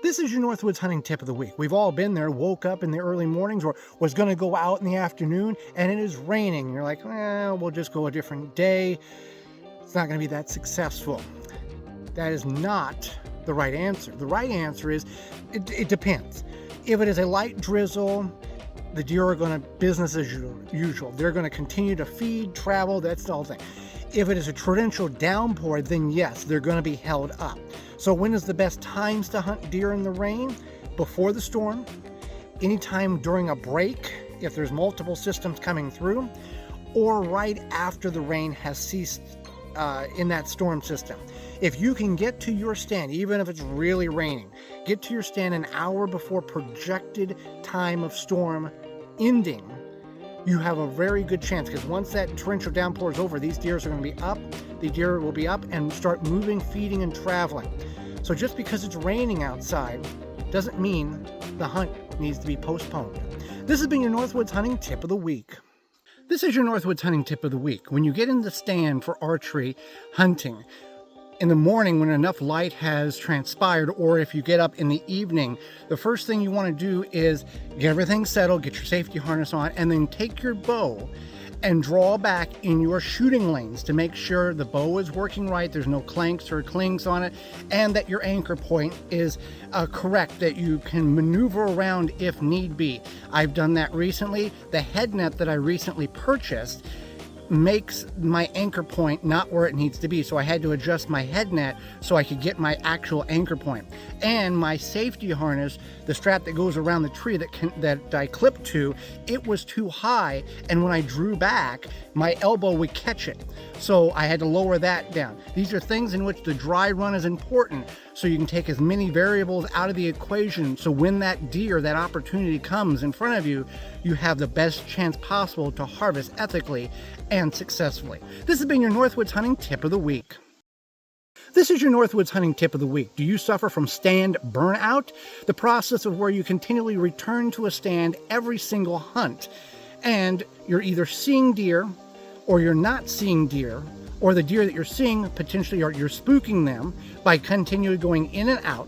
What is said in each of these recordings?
This is your Northwoods hunting tip of the week. We've all been there, woke up in the early mornings or was going to go out in the afternoon and it is raining. You're like, we'll just go a different day. It's not going to be that successful. That is not the right answer. The right answer is, it depends. If it is a light drizzle, the deer are going to business as usual. They're going to continue to feed, travel, that's the whole thing. If it is a torrential downpour, then yes, they're going to be held up. So when is the best times to hunt deer in the rain? Before the storm, anytime during a break, if there's multiple systems coming through, or right after the rain has ceased in that storm system. If you can get to your stand, even if it's really raining, get to your stand an hour before projected time of storm ending, you have a very good chance, because once that torrential downpour is over, these deer are going to be up. The deer will be up and start moving, feeding, and traveling. So just because it's raining outside doesn't mean the hunt needs to be postponed. This has been your Northwoods Hunting Tip of the Week. This is your Northwoods Hunting Tip of the Week. When you get in the stand for archery hunting, in the morning when enough light has transpired, or if you get up in the evening, the first thing you want to do is get everything settled, get your safety harness on, and then take your bow and draw back in your shooting lanes to make sure the bow is working right, there's no clanks or clings on it, and that your anchor point is correct, that you can maneuver around if need be. I've done that recently. The head net that I recently purchased makes my anchor point not where it needs to be, so I had to adjust my head net so I could get my actual anchor point. And my safety harness, the strap that goes around the tree that I clipped to, it was too high, and when I drew back, my elbow would catch it, so I had to lower that down. These are things in which the dry run is important, so you can take as many variables out of the equation, so when that deer, that opportunity comes in front of you, you have the best chance possible to harvest ethically and successfully. This has been your Northwoods Hunting Tip of the Week. This is your Northwoods Hunting Tip of the Week. Do you suffer from stand burnout? The process of where you continually return to a stand every single hunt, and you're either seeing deer or you're not seeing deer, or the deer that you're seeing potentially you're spooking them by continually going in and out,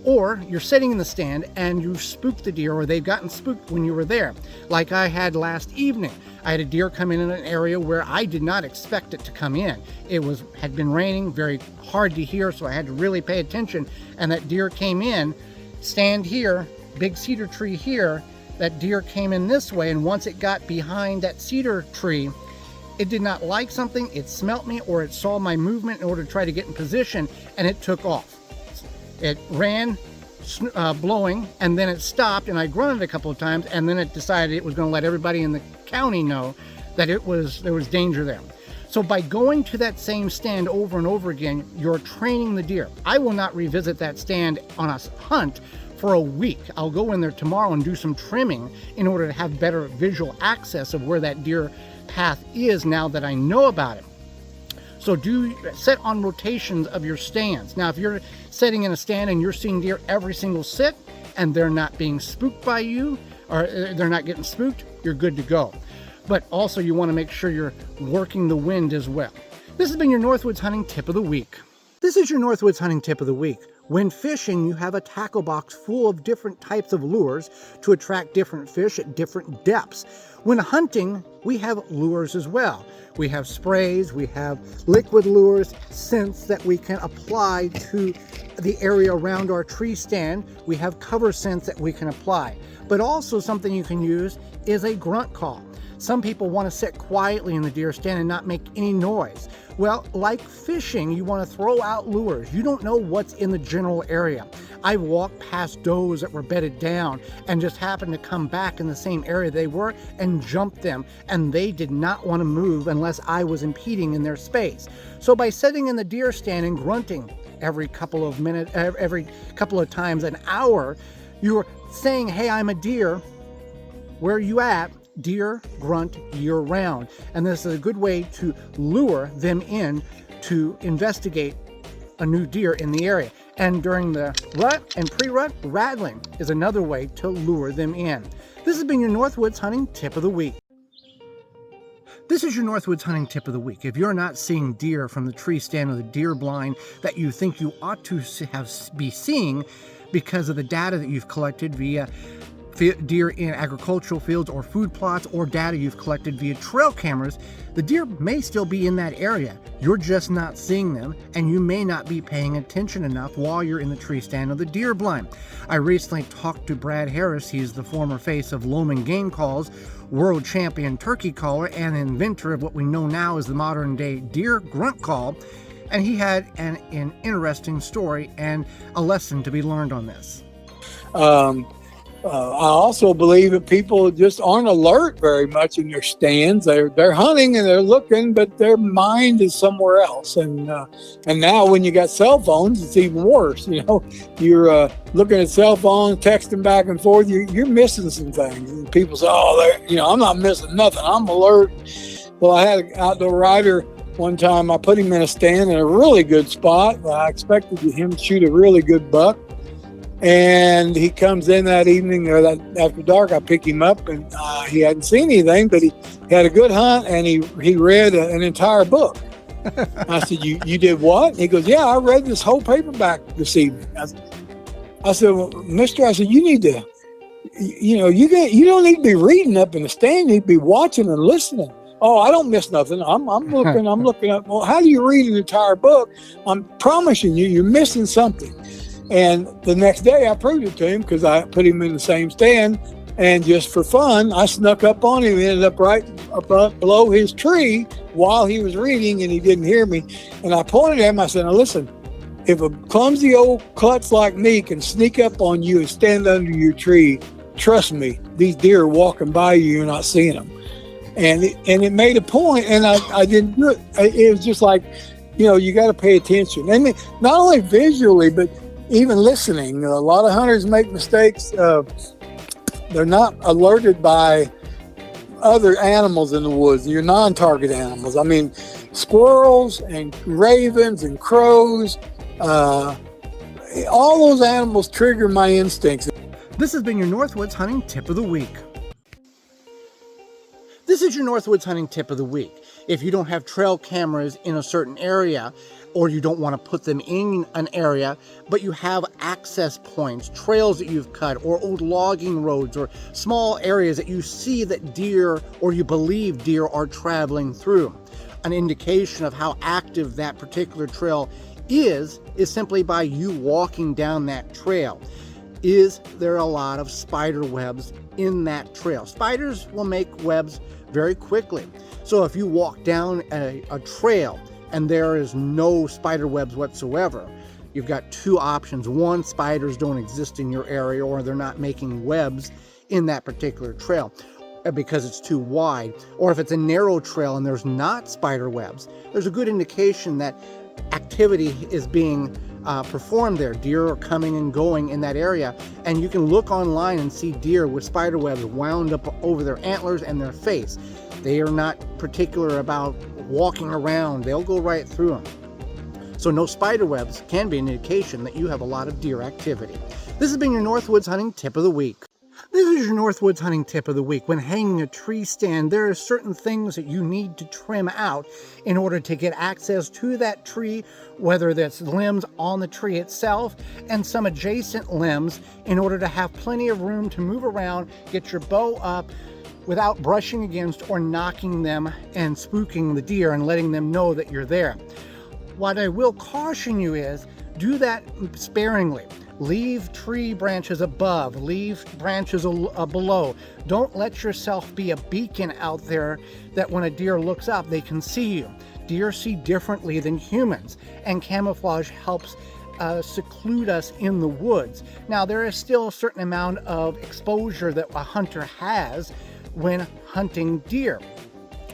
or you're sitting in the stand and you spooked the deer, or they've gotten spooked when you were there. Like I had last evening. I had a deer come in an area where I did not expect it to come in. It had been raining, very hard to hear, so I had to really pay attention, and that deer came in, stand here, big cedar tree here, that deer came in this way, and once it got behind that cedar tree, it did not like something, it smelt me, or it saw my movement in order to try to get in position, and it took off. It ran, blowing, and then it stopped, and I grunted a couple of times, and then it decided it was going to let everybody in the county know that there was danger there. So by going to that same stand over and over again, you're training the deer. I will not revisit that stand on a hunt for a week. I'll go in there tomorrow and do some trimming in order to have better visual access of where that deer path is now that I know about it. So do set on rotations of your stands. Now, if you're sitting in a stand and you're seeing deer every single sit and they're not being spooked by you, or they're not getting spooked, you're good to go. But also you want to make sure you're working the wind as well. This has been your Northwoods Hunting Tip of the Week. This is your Northwoods Hunting Tip of the Week. When fishing, you have a tackle box full of different types of lures to attract different fish at different depths. When hunting, we have lures as well. We have sprays, we have liquid lures, scents that we can apply to the area around our tree stand. We have cover scents that we can apply. But also something you can use is a grunt call. Some people want to sit quietly in the deer stand and not make any noise. Well, like fishing, you want to throw out lures. You don't know what's in the general area. I've walked past does that were bedded down and just happened to come back in the same area they were and jumped them, and they did not want to move unless I was impeding in their space. So by sitting in the deer stand and grunting every couple of minutes, every couple of times an hour, you're saying, hey, I'm a deer. Where are you at? Deer grunt year round, and this is a good way to lure them in to investigate a new deer in the area. And during the rut and pre-rut, rattling is another way to lure them in. This has been your Northwoods Hunting Tip of the Week. This is your Northwoods hunting tip of the week. If you're not seeing deer from the tree stand or the deer blind that you think you ought to be seeing because of the data that you've collected via deer in agricultural fields or food plots, or data you've collected via trail cameras, the deer may still be in that area. You're just not seeing them, and you may not be paying attention enough while you're in the tree stand or the deer blind. I recently talked to Brad Harris. He's the former face of Loman Game Calls, world champion turkey caller, and inventor of what we know now as the modern day deer grunt call. And he had an interesting story and a lesson to be learned on this. I also believe that people just aren't alert very much in their stands. They're hunting and they're looking, but their mind is somewhere else. And now when you got cell phones, it's even worse. You know, you're looking at cell phones, texting back and forth. You're missing some things. And people say, "Oh, I'm not missing nothing. I'm alert." Well, I had an outdoor rider one time. I put him in a stand in a really good spot. I expected him to shoot a really good buck. And he comes in that evening or that after dark. I pick him up, and he hadn't seen anything, but he had a good hunt, and he read an entire book. I said, "You did what?" And he goes, "Yeah, I read this whole paperback this evening." I said, "Well, Mister," I said, "You need to, you don't need to be reading up in the stand. You need to be watching and listening." "Oh, I don't miss nothing. I'm looking up." "Well, how do you read an entire book?" "I'm promising you're missing something." And the next day I proved it to him, because I put him in the same stand, and just for fun, I snuck up on him and ended up right up below his tree while he was reading, and he didn't hear me. And I pointed at him, I said, "Now listen, if a clumsy old klutz like me can sneak up on you and stand under your tree, trust me, these deer are walking by you, you're not seeing them." And it made a point, and I didn't do it. It was just like, you got to pay attention. And not only visually, but even listening. A lot of hunters make mistakes. They're not alerted by other animals in the woods, your non-target animals. I mean, squirrels and ravens and crows, all those animals trigger my instincts. This has been your Northwoods Hunting Tip of the Week. This is your Northwoods Hunting Tip of the Week. If you don't have trail cameras in a certain area, or you don't want to put them in an area, but you have access points, trails that you've cut, or old logging roads, or small areas that you see that deer, or you believe deer, are traveling through. An indication of how active that particular trail is simply by you walking down that trail. Is there a lot of spider webs in that trail? Spiders will make webs very quickly. So if you walk down a trail and there is no spider webs whatsoever, you've got two options. One, spiders don't exist in your area, or they're not making webs in that particular trail because it's too wide. Or if it's a narrow trail and there's not spider webs, there's a good indication that activity is being performed there. Deer are coming and going in that area, and you can look online and see deer with spider webs wound up over their antlers and their face. They are not particular about walking around. They'll go right through them. So no spider webs can be an indication that you have a lot of deer activity. This has been your Northwoods Hunting Tip of the Week. This is your Northwoods Hunting Tip of the Week. When hanging a tree stand, there are certain things that you need to trim out in order to get access to that tree, whether that's limbs on the tree itself and some adjacent limbs, in order to have plenty of room to move around, get your bow up without brushing against or knocking them and spooking the deer and letting them know that you're there. What I will caution you is, do that sparingly. Leave tree branches above, leave branches below. Don't let yourself be a beacon out there that when a deer looks up, they can see you. Deer see differently than humans, and camouflage helps seclude us in the woods. Now, there is still a certain amount of exposure that a hunter has when hunting deer,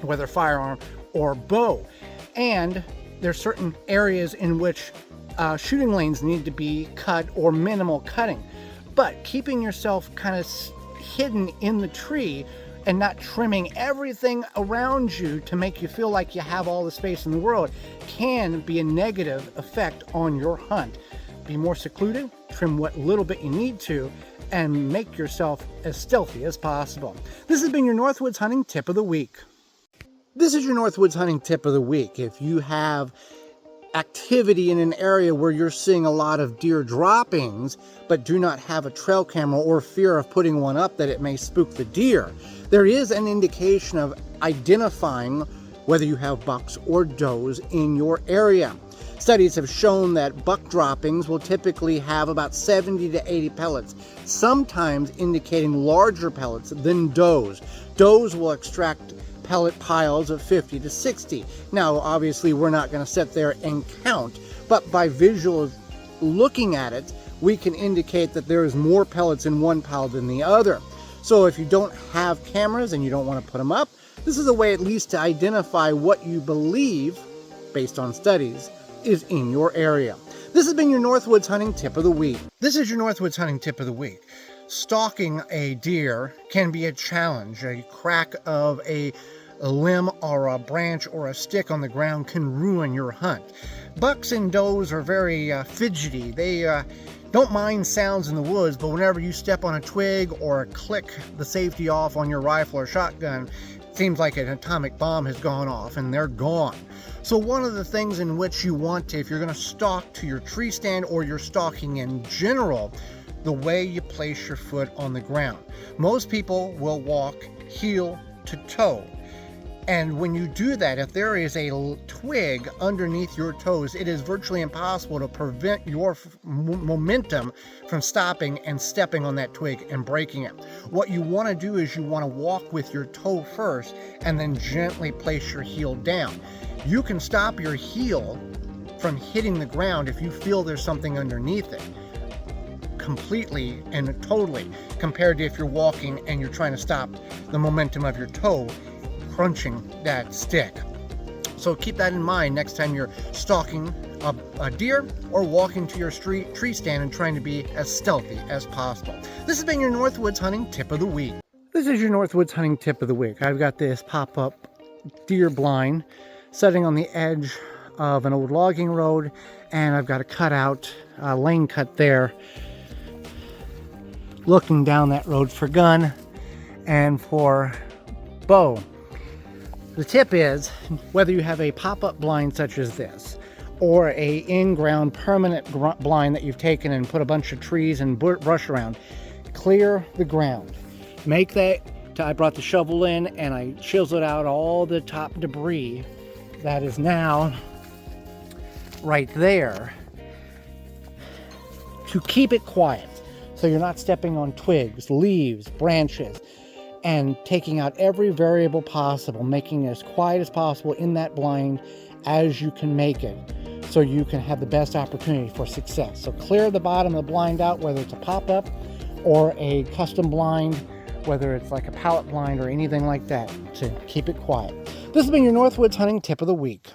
whether firearm or bow. And there's certain areas in which shooting lanes need to be cut, or minimal cutting. But keeping yourself kind of hidden in the tree and not trimming everything around you to make you feel like you have all the space in the world can be a negative effect on your hunt. Be more secluded, trim what little bit you need to, and make yourself as stealthy as possible. This has been your Northwoods Hunting Tip of the Week. This is your Northwoods hunting tip of the week. If you have activity in an area where you're seeing a lot of deer droppings, but do not have a trail camera or fear of putting one up that it may spook the deer, there is an indication of identifying whether you have bucks or does in your area. Studies have shown that buck droppings will typically have about 70 to 80 pellets, sometimes indicating larger pellets than does. Does will extract pellet piles of 50 to 60. Now, obviously, we're not going to sit there and count, but by visual looking at it, we can indicate that there is more pellets in one pile than the other. So if you don't have cameras and you don't want to put them up, this is a way at least to identify what you believe, based on studies, is in your area. This has been your Northwoods hunting tip of the week. This is your Northwoods hunting tip of the week. Stalking a deer can be a challenge. A crack of a limb or a branch or a stick on the ground can ruin your hunt. Bucks and does are very fidgety. They don't mind sounds in the woods, but whenever you step on a twig or click the safety off on your rifle or shotgun, it seems like an atomic bomb has gone off and they're gone. So one of the things in which you want to, if you're going to stalk to your tree stand or you're stalking in general, the way you place your foot on the ground. Most people will walk heel to toe. And when you do that, if there is a twig underneath your toes, it is virtually impossible to prevent your momentum from stopping and stepping on that twig and breaking it. What you want to do is you want to walk with your toe first and then gently place your heel down. You can stop your heel from hitting the ground if you feel there's something underneath it, completely and totally, compared to if you're walking and you're trying to stop the momentum of your toe crunching that stick. So keep that in mind next time you're stalking a deer or walking to your tree stand and trying to be as stealthy as possible. This has been your Northwoods hunting tip of the week. This is your Northwoods hunting tip of the week. I've got this pop-up deer blind sitting on the edge of an old logging road, and I've got a cutout, lane cut there, looking down that road for gun and for bow. The tip is, whether you have a pop-up blind such as this, or a in-ground permanent blind that you've taken and put a bunch of trees and brush around, clear the ground. Make that, I brought the shovel in and I chiseled out all the top debris that is now right there to keep it quiet. So you're not stepping on twigs, leaves, branches, and taking out every variable possible, making it as quiet as possible in that blind as you can make it, so you can have the best opportunity for success. So clear the bottom of the blind out, whether it's a pop-up or a custom blind, whether it's like a pallet blind or anything like that, to keep it quiet. This has been your Northwoods hunting tip of the week.